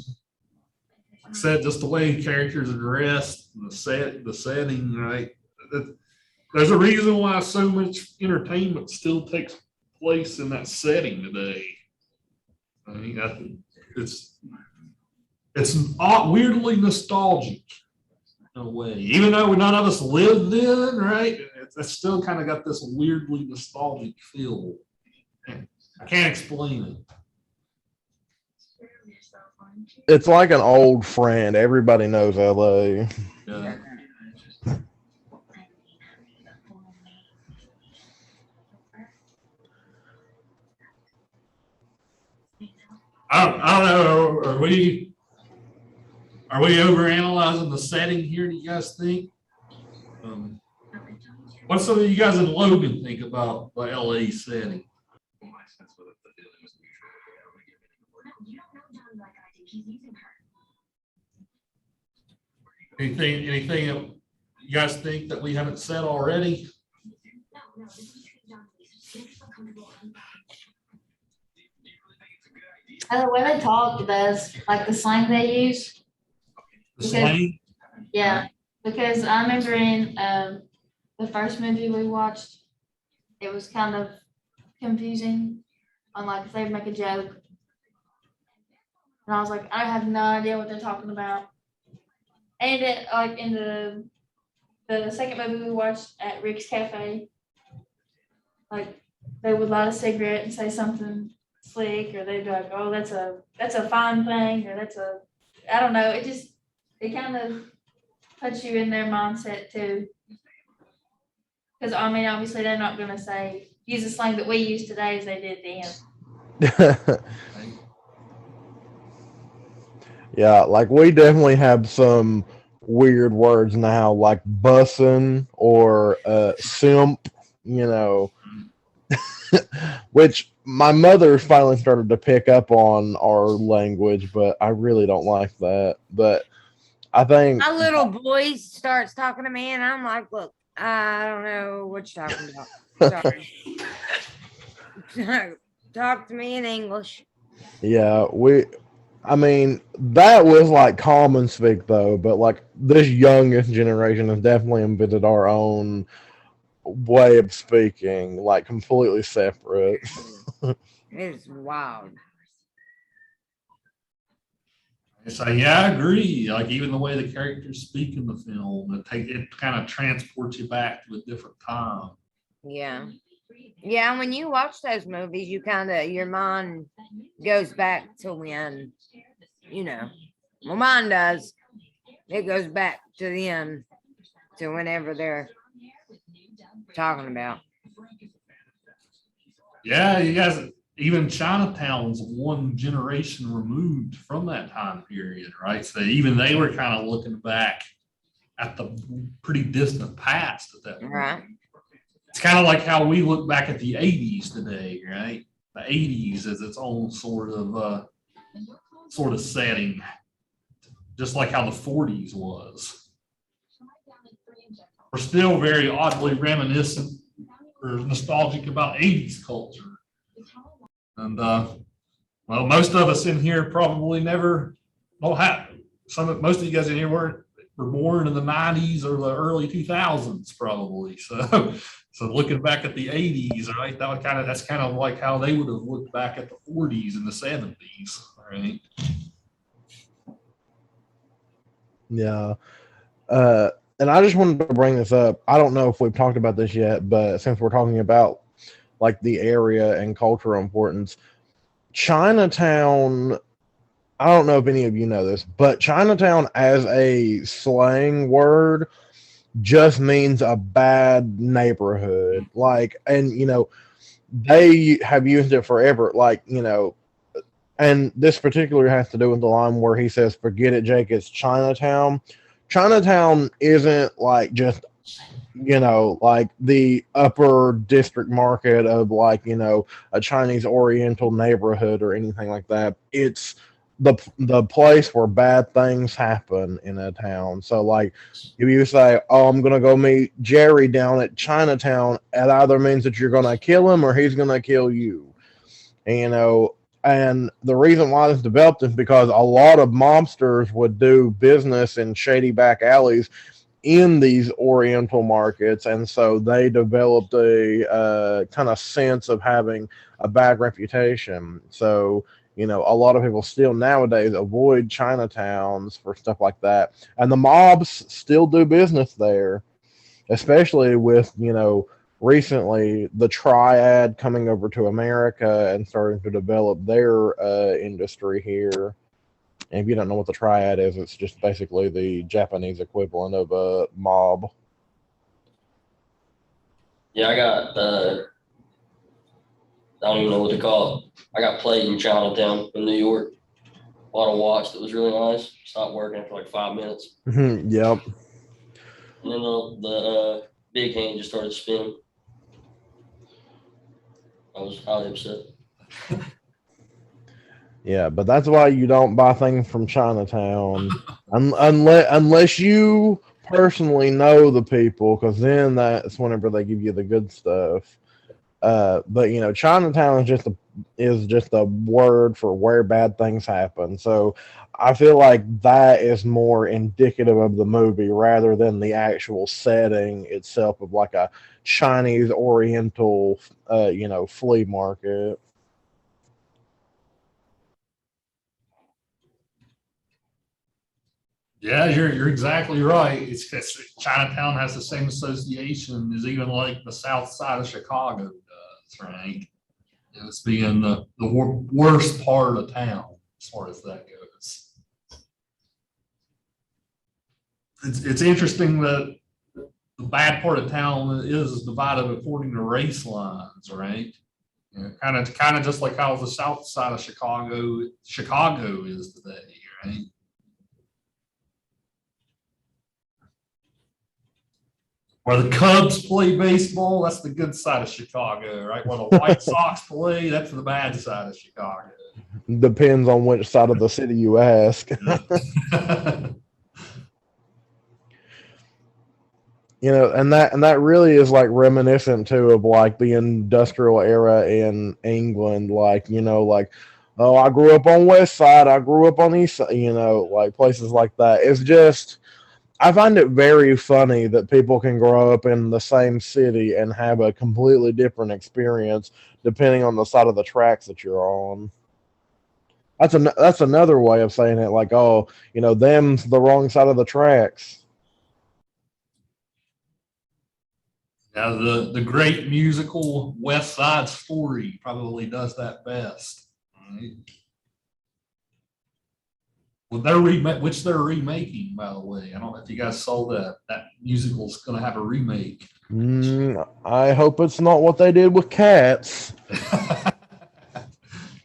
I said, just the way characters are dressed, the setting, right? There's a reason why so much entertainment still takes place in that setting today. I mean, it's weirdly nostalgic in a way, even though none of us lived then, right? It's still kind of got this weirdly nostalgic feel. I can't explain it. It's like an old friend. Everybody knows LA. Yeah. I don't know. Are we overanalyzing the setting here? Do you guys think? What some of you guys in Logan think about the LA setting? Anything that you guys think that we haven't said already? The way they talk, does like the slang they use. The slang? Yeah, because I remember in the first movie we watched, it was kind of confusing on like if they'd make a joke. And I was like, I have no idea what they're talking about. And it, like in the second movie we watched at Rick's Cafe, like they would light a cigarette and say something slick, or they'd be like, "Oh, that's a fine thing," or I don't know. It kind of puts you in their mindset too. Because I mean, obviously they're not going to use the slang that we use today as they did then. Yeah, like we definitely have some weird words now, like bussin' or simp, which my mother finally started to pick up on our language, but I really don't like that. But I think My little boy starts talking to me, and I'm like, look, I don't know what you're talking about. Sorry. Talk to me in English. yeah, I mean, that was like common speak though, but like this youngest generation has definitely invented our own way of speaking, like completely separate. It's wild. So yeah, I agree. Like even the way the characters speak in the film, it kind of transports you back to a different time. Yeah. Yeah, when you watch those movies, your mind goes back to when, well, mine does. It goes back to them, to whenever they're talking about. Yeah, you guys, even Chinatown's one generation removed from that time period, right? So even they were kind of looking back at the pretty distant past at that point. Right. It's kind of like how we look back at the 80s today, right? The 80s is its own sort of setting, just like how the 40s was. We're still very oddly reminiscent or nostalgic about 80s culture. And well, most of us in here probably never most of you guys in here were born in the 90s or the early 2000s probably. So looking back at the 80s, right? That's kind of like how they would have looked back at the 40s and the 70s, right? Yeah. and I just wanted to bring this up. I don't know if we've talked about this yet, but since we're talking about like the area and cultural importance, Chinatown, I don't know if any of you know this, but Chinatown as a slang word just means a bad neighborhood. Like, and they have used it forever. Like, and this particularly has to do with the line where he says, "Forget it, Jake, it's Chinatown." Chinatown isn't like just, like the upper district market of like, a Chinese Oriental neighborhood or anything like that. It's the place where bad things happen in a town. So like if you say, "Oh, I'm gonna go meet Jerry down at Chinatown," it either means that you're gonna kill him or he's gonna kill you. And and the reason why this developed is because a lot of mobsters would do business in shady back alleys in these Oriental markets, and so they developed a kind of sense of having a bad reputation. So a lot of people still nowadays avoid Chinatowns for stuff like that, and the mobs still do business there, especially with recently the triad coming over to America and starting to develop their industry here. And if you don't know what the triad is, it's just basically the Japanese equivalent of a mob. Yeah, I got I don't even know what to call it. I got played in Chinatown in New York. Bought a watch that was really nice. Stopped working for like 5 minutes. Yep. And then the big hand just started spinning. I was upset. Yeah, but that's why you don't buy things from Chinatown unless you personally know the people, because then that's whenever they give you the good stuff. But Chinatown is just a word for where bad things happen. So I feel like that is more indicative of the movie rather than the actual setting itself of like a Chinese Oriental, flea market. Yeah, you're exactly right. It's Chinatown has the same association as even like the south side of Chicago does, right? It's being the worst part of town as far as that goes. It's interesting that the bad part of town is divided according to race lines, right? Kind of just like how the south side of Chicago is today, right? Where the Cubs play baseball, that's the good side of Chicago, right? Where the White Sox play, that's the bad side of Chicago. Depends on which side of the city you ask. And that really is like reminiscent too of like the industrial era in England. Like, like, oh, I grew up on West Side, I grew up on East Side, like places like that. It's just, I find it very funny that people can grow up in the same city and have a completely different experience depending on the side of the tracks that you're on. That's another way of saying it. Like, oh, them's the wrong side of the tracks. Yeah, the great musical West Side Story probably does that best. Right? Well, which they're remaking, by the way. I don't know if you guys saw that. That musical's going to have a remake. I hope it's not what they did with Cats.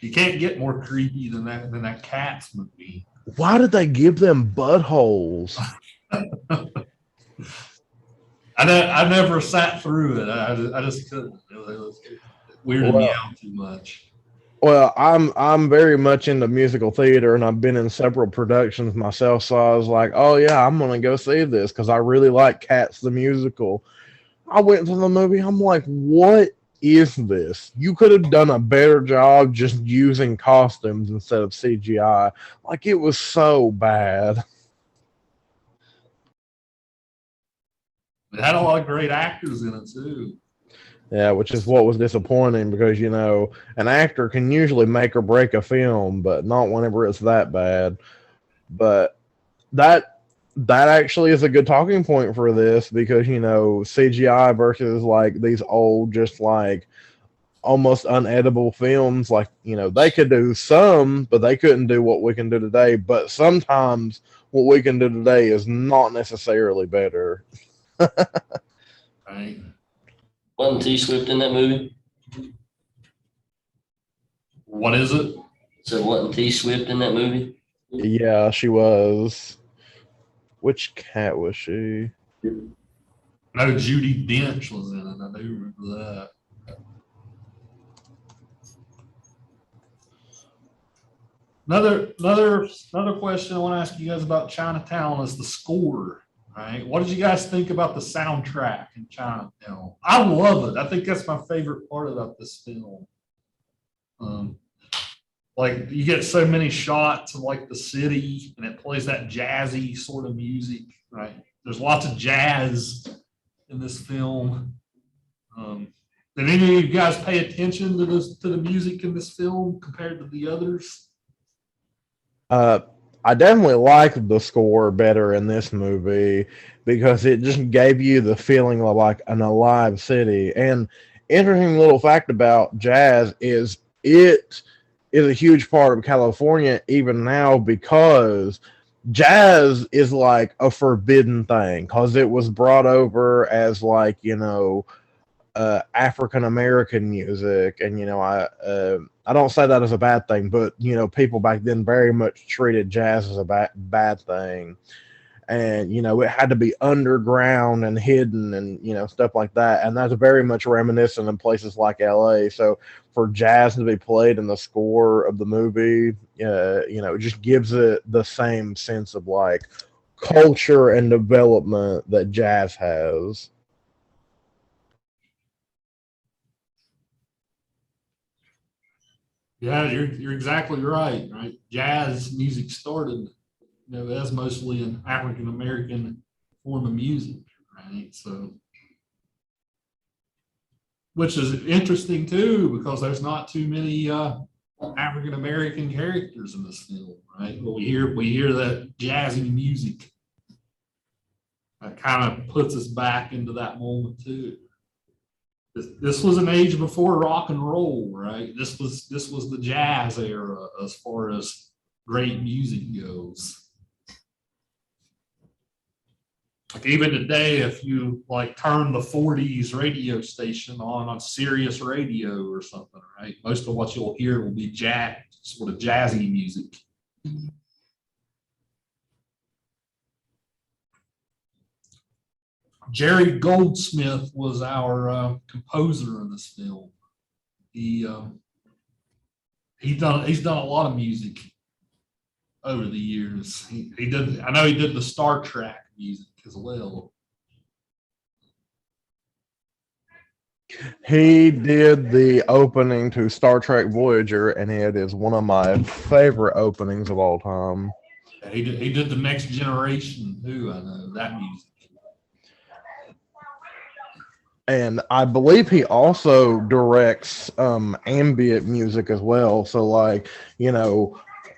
You can't get more creepy than that Cats movie. Why did they give them buttholes? I never sat through it. I just couldn't. It weirded me out too much. Well, I'm very much into musical theater, and I've been in several productions myself. So I was like, oh yeah, I'm gonna go see this because I really like Cats the musical. I went to the movie. I'm like, what is this? You could have done a better job just using costumes instead of CGI. Like, it was so bad. It had a lot of great actors in it too. Yeah, which is what was disappointing because, an actor can usually make or break a film, but not whenever it's that bad. But that that actually is a good talking point for this because CGI versus like these old, just like almost unedible films. Like they could do some, but they couldn't do what we can do today. But sometimes what we can do today is not necessarily better. Right? Wasn't T Swift in that movie? What is it? So wasn't T Swift in that movie? Yeah, she was. Which cat was she? No, Judi Dench was in it. I do remember that. Another question I want to ask you guys about Chinatown is the score. Right? What did you guys think about the soundtrack in Chinatown? I love it. I think that's my favorite part about this film. Like you get so many shots of like the city, and it plays that jazzy sort of music. Right? There's lots of jazz in this film. Did any of you guys pay attention to the music in this film compared to the others? I definitely like the score better in this movie because it just gave you the feeling of like an alive city. And interesting little fact about jazz is it is a huge part of California even now because jazz is like a forbidden thing because it was brought over as like African American music, and I don't say that as a bad thing, but people back then very much treated jazz as a bad thing, and it had to be underground and hidden, and stuff like that, and that's very much reminiscent in places like LA. So for jazz to be played in the score of the movie, it just gives it the same sense of like culture and development that jazz has. Yeah, you're exactly right. Right, jazz music started, as mostly an African American form of music, right? So, which is interesting too, because there's not too many African American characters in this film, right? But we hear that jazzy music. That kind of puts us back into that moment too. This was an age before rock and roll, right? This was the jazz era as far as great music goes. Like even today, if you like turn the 40s radio station on Sirius radio or something, right? Most of what you'll hear will be jazz, sort of jazzy music. Jerry Goldsmith was our composer in this film. He's done a lot of music over the years. I know he did the Star Trek music as well. He did the opening to Star Trek Voyager, and it is one of my favorite openings of all time. He did the Next Generation too. I know that music. And I believe he also directs ambient music as well. So like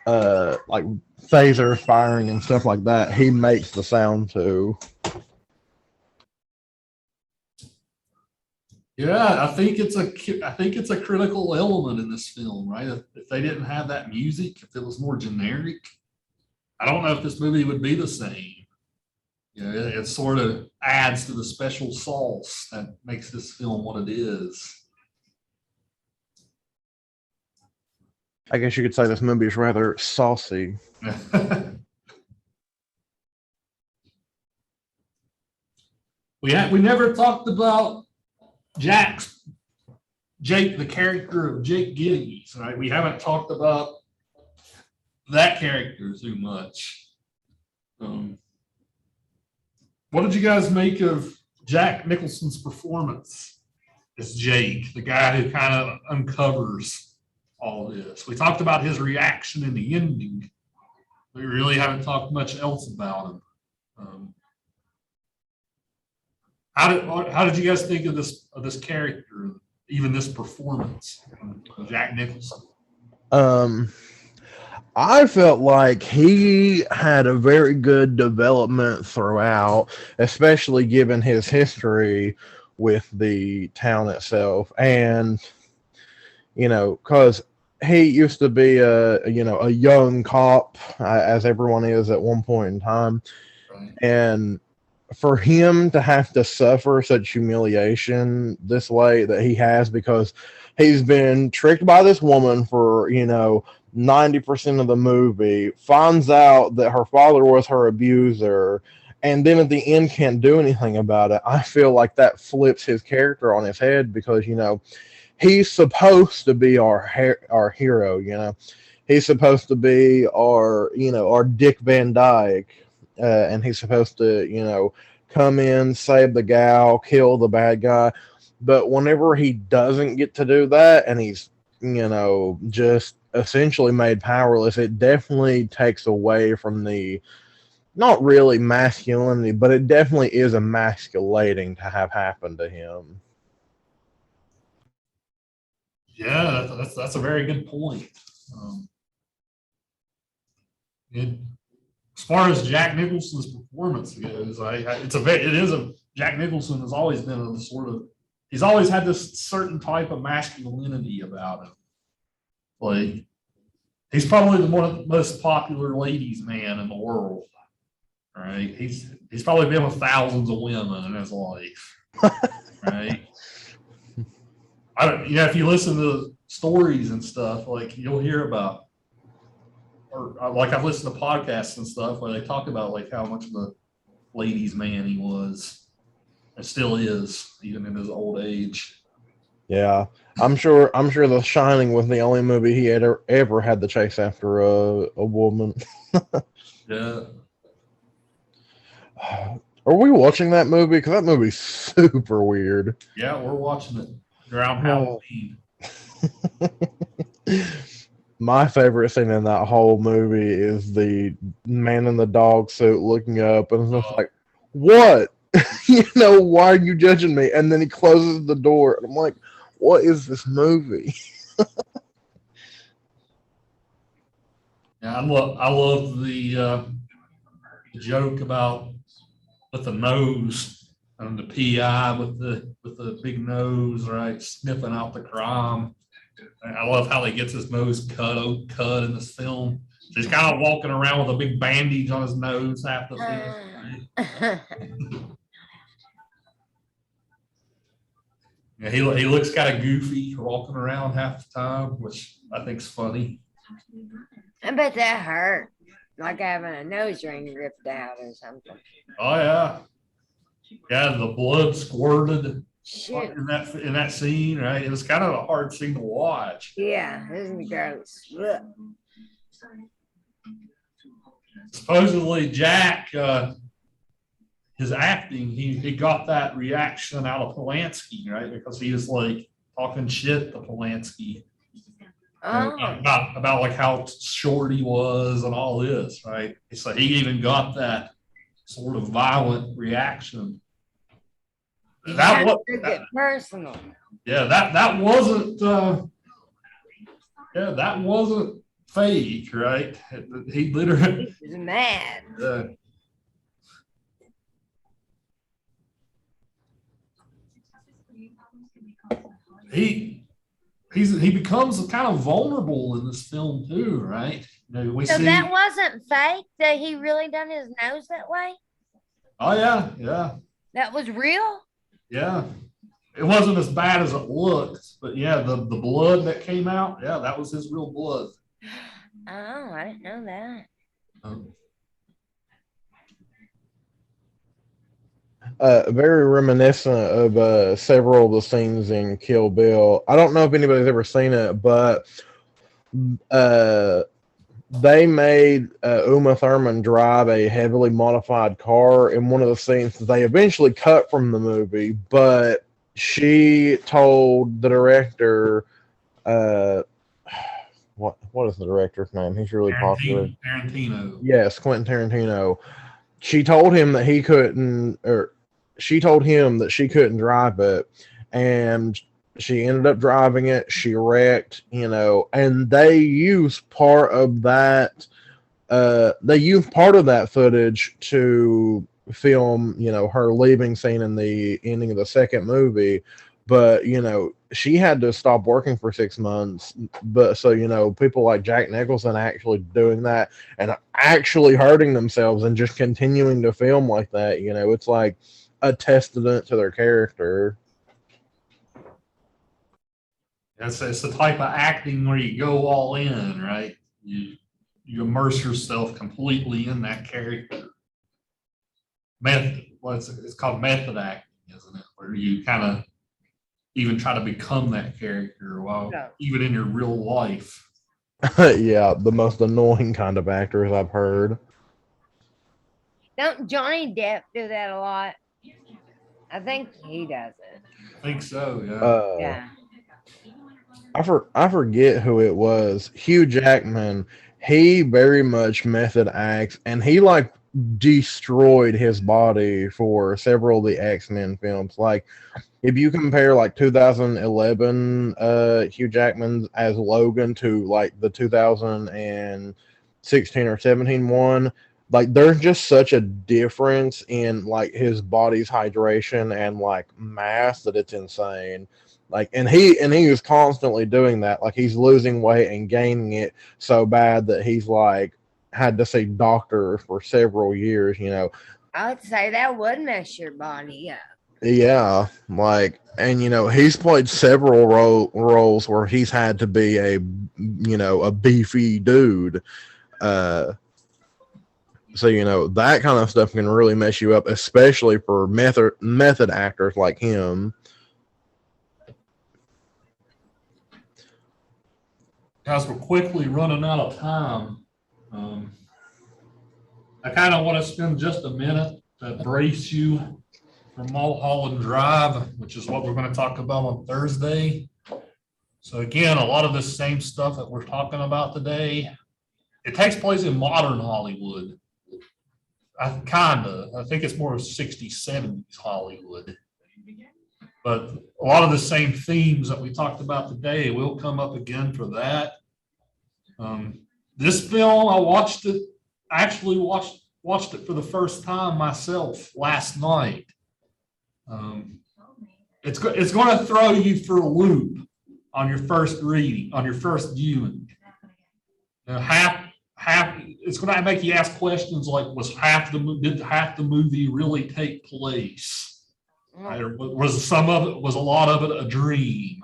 like phaser firing and stuff like that, he makes the sound too. Yeah, I think it's a critical element in this film, right? If they didn't have that music, if it was more generic, I don't know if this movie would be the same. It sort of adds to the special sauce that makes this film what it is. I guess you could say this movie is rather saucy. We never talked about Jake, the character of Jake Giddings, right? We haven't talked about that character too much. What did you guys make of Jack Nicholson's performance as Jake, the guy who kind of uncovers all this? We talked about his reaction in the ending. We really haven't talked much else about him. How did you guys think of this character, even this performance, Jack Nicholson? I felt like he had a very good development throughout, especially given his history with the town itself. And, because he used to be a young cop, as everyone is at one point in time. Right. And for him to have to suffer such humiliation this way that he has, because he's been tricked by this woman for 90% of the movie, finds out that her father was her abuser, and then at the end can't do anything about it. I feel like that flips his character on his head, because he's supposed to be our hero. He's supposed to be our Dick Van Dyke, and he's supposed to come in, save the gal, kill the bad guy. But whenever he doesn't get to do that, and he's just essentially made powerless, it definitely takes away from the, not really masculinity, but it definitely is emasculating to have happened to him. Yeah, that's a very good point. As far as Jack Nicholson's performance goes, Jack Nicholson has always been a sort of, he's always had this certain type of masculinity about him. Like, he's probably one of the most popular ladies' man in the world. Right? He's probably been with thousands of women in his life. Right? If you listen to stories and stuff, like, you'll hear about, or like, I've listened to podcasts and stuff where they talk about like how much of a ladies' man he was, and still is, even in his old age. Yeah, I'm sure The Shining was the only movie he had ever had to chase after a woman. Yeah. Are we watching that movie? Because that movie's super weird. Yeah, we're watching it around Halloween. My favorite scene in that whole movie is the man in the dog suit looking up and it's just like, what? Why are you judging me? And then he closes the door and I'm like, what is this movie? Yeah, I love the joke about with the nose and the PI with the big nose, right, sniffing out the crime. I love how he gets his nose cut in this film. So he's kind of walking around with a big bandage on his nose half the film. Right? Yeah, he looks kind of goofy walking around half the time, which I think's funny. I bet that hurt, like having a nose ring ripped out or something. Oh yeah, yeah. The blood squirted Shit. in that scene, right? It was kind of a hard scene to watch. Yeah, isn't gross. Ugh. Supposedly, Jack, his acting, he got that reaction out of Polanski, right? Because he was like talking shit to Polanski. Oh. About like how short he was and all this, right? So he even got that sort of violent reaction. That was personal. Yeah, that wasn't that wasn't fake, right? He literally He was mad. He becomes kind of vulnerable in this film too, right? So that wasn't fake, that he really done his nose that way? Oh yeah. That was real? Yeah. It wasn't as bad as it looked, but yeah, the blood that came out, yeah, that was his real blood. Oh, I didn't know that. Very reminiscent of several of the scenes in Kill Bill. I don't know if anybody's ever seen it, but they made Uma Thurman drive a heavily modified car in one of the scenes that they eventually cut from the movie, but she told the director, what is the director's name? He's really popular. Tarantino. Yes, Quentin Tarantino. She told him that she told him that she couldn't drive it, and She ended up driving it. She wrecked, and they use part of that. They used part of that footage to film, her leaving scene in the ending of the second movie. But she had to stop working for 6 months. But so people like Jack Nicholson actually doing that and actually hurting themselves and just continuing to film like that. It's like a testament to their character. It's the type of acting where you go all in, right? You immerse yourself completely in that character. It's called method acting, isn't it? Where you kind of even try to become that character while even in your real life. Yeah, the most annoying kind of actors I've heard. Don't Johnny Depp do that a lot? I think he does it. I think so, yeah. Yeah. I forget who it was. Hugh Jackman. He very much method acts, and he like destroyed his body for several of the X-Men films. Like, if you compare like 2011 Hugh Jackman as Logan to like the 2016 or 17 one, like there's just such a difference in like his body's hydration and like mass that it's insane. Like, and he was constantly doing that. Like, he's losing weight and gaining it so bad that he's like had to see doctors for several years. I would say that would mess your body up. Yeah, like, and he's played several roles where he's had to be a beefy dude. So that kind of stuff can really mess you up, especially for method actors like him. Guys, we're quickly running out of time. I kind of want to spend just a minute to brace you for Mulholland Drive, which is what we're going to talk about on Thursday. So again, a lot of the same stuff that we're talking about today, it takes place in modern Hollywood. I think it's more of 60s, 70s Hollywood. But a lot of the same themes that we talked about today will come up again for that. This film, I actually watched it for the first time myself last night. It's going to throw you for a loop on your first reading, on your first viewing. It's going to make you ask questions like, did half the movie really take place? Right? Or was a lot of it a dream?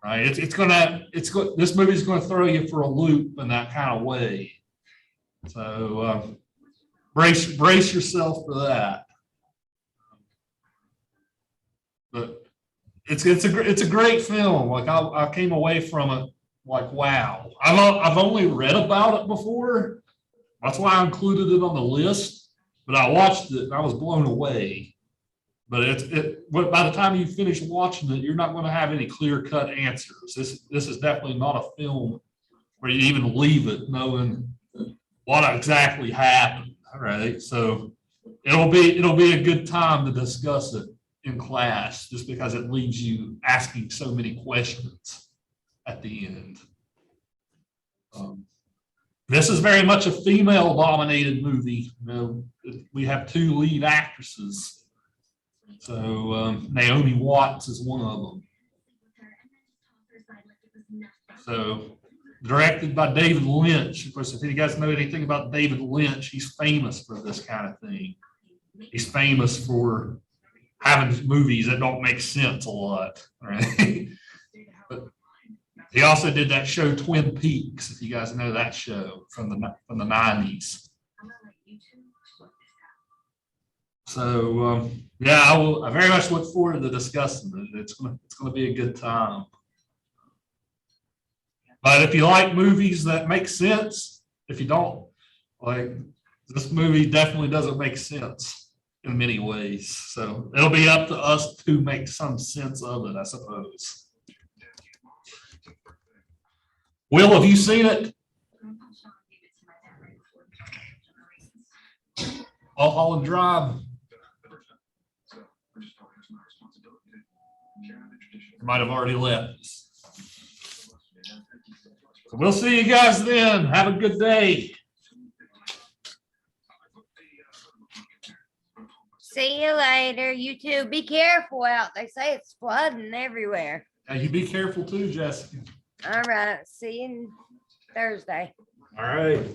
Right? This movie is going to throw you for a loop in that kind of way. So brace yourself for that. But it's a great film. Like, I came away from it like, wow. I've only read about it before. That's why I included it on the list. But I watched it and I was blown away. But by the time you finish watching it, you're not going to have any clear-cut answers. This is definitely not a film where you even leave it knowing what exactly happened. All right, so it'll be a good time to discuss it in class, just because it leaves you asking so many questions at the end. This is very much a female-dominated movie. We have two lead actresses. So Naomi Watts is one of them. So directed by David Lynch. Of course, if you guys know anything about David Lynch, he's famous for this kind of thing. He's famous for having movies that don't make sense a lot, right? But he also did that show Twin Peaks, if you guys know that show from the 90s. So I very much look forward to discussing it. It's going to be a good time. But if you like movies that make sense, if you don't, like, this movie definitely doesn't make sense in many ways. So it'll be up to us to make some sense of it, I suppose. Will, have you seen it? Mulholland Drive. Might have already left. So we'll see you guys then. Have a good day. See you later. You too. Be careful out. They say it's flooding everywhere. Now you be careful too, Jessica. All right. See you Thursday. All right.